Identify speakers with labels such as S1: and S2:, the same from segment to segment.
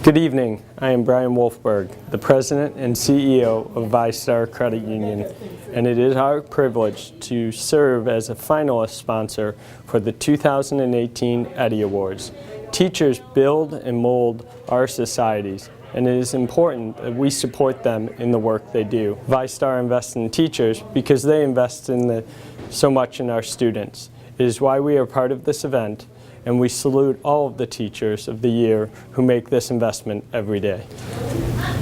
S1: Good evening. I am Brian Wolfberg, the President and CEO of ViStar Credit Union, and it is our privilege to serve as a finalist sponsor for the 2018 Eddie Awards. Teachers build and mold our societies, and it is important that we support them in the work they do. ViStar invests in teachers because they invest in so much in our students. It is why we are part of this event, and we salute all of the teachers of the year who make this investment every day.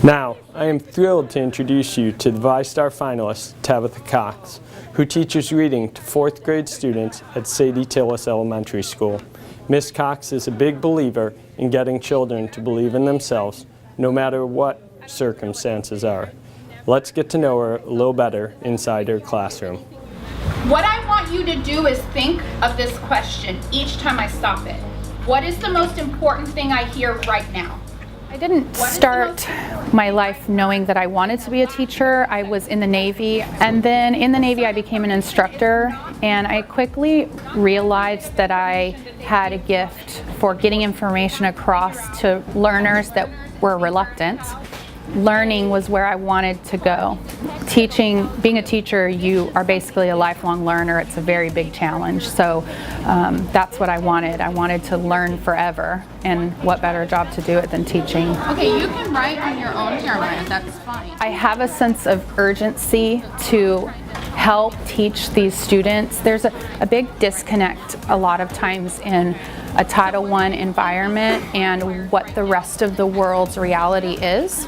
S1: Now, I am thrilled to introduce you to the ViStar finalist, Tabetha Cox, who teaches reading to 4th grade students at Sadie Tillis Elementary School. Ms. Cox is a big believer in getting children to believe in themselves, no matter what circumstances are. Let's get to know her a little better inside her classroom.
S2: What I want you to do is think of this question each time I stop it. What is the most important thing I hear right now?
S3: I didn't start my life knowing that I wanted to be a teacher. I was in the Navy, and then in the Navy I became an instructor, and I quickly realized that I had a gift for getting information across to learners that were reluctant. Learning was where I wanted to go. Teaching, being a teacher, you are basically a lifelong learner. It's a very big challenge. So that's what I wanted. I wanted to learn forever, and what better job to do it than teaching.
S2: Okay, you can write on your own, Jeremiah. That's fine.
S3: I have a sense of urgency to help teach these students. There's a big disconnect a lot of times in a Title I environment and what the rest of the world's reality is.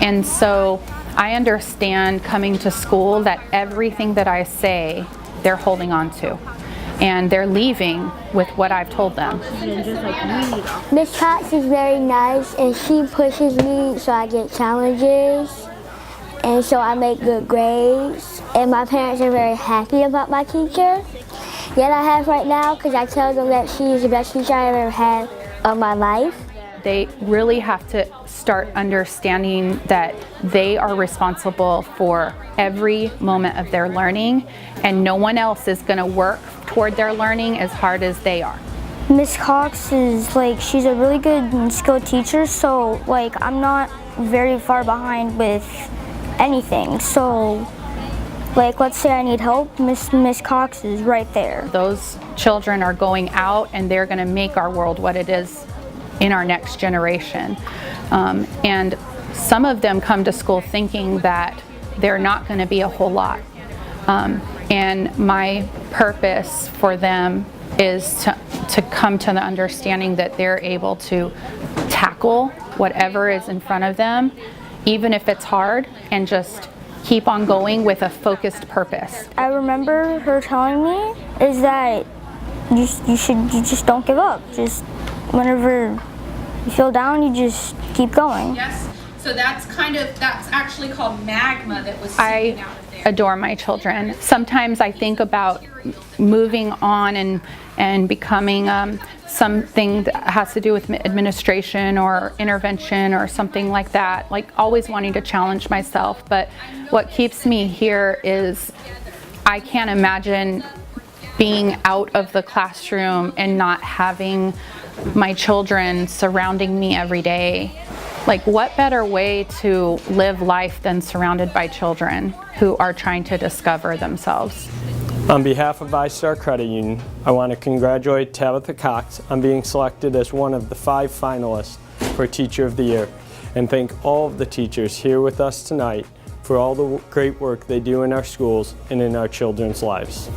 S3: And so I understand coming to school that everything that I say, they're holding on to. And they're leaving with what I've told them.
S4: Miss Cox is very nice, and she pushes me so I get challenges, and so I make good grades. And my parents are very happy about my teacher that I have right now, because I tell them that she is the best teacher I've ever had of my life.
S3: They really have to start understanding that they are responsible for every moment of their learning, and no one else is going to work toward their learning as hard as they are.
S4: Miss Cox is she's a really good and skilled teacher, so I'm not very far behind with anything. So let's say I need help, Miss Cox is right there.
S3: Those children are going out, and they're going to make our world what it is in our next generation. And some of them come to school thinking that they're not going to be a whole lot. And my purpose for them is to come to the understanding that they're able to tackle whatever is in front of them, even if it's hard, and just keep on going with a focused purpose.
S4: I remember her telling me is that you just don't give up. Just whenever you feel down, you just keep going.
S2: Yes. So that's actually called magma that was seeping out of there.
S3: I adore my children. Sometimes I think about moving on and becoming something that has to do with administration or intervention or something like that, always wanting to challenge myself. But what keeps me here is I can't imagine being out of the classroom and not having my children surrounding me every day. What better way to live life than surrounded by children who are trying to discover themselves?
S1: On behalf of ViStar Credit Union, I want to congratulate Tabetha Cox on being selected as one of the 5 finalists for Teacher of the Year, and thank all of the teachers here with us tonight for all the great work they do in our schools and in our children's lives.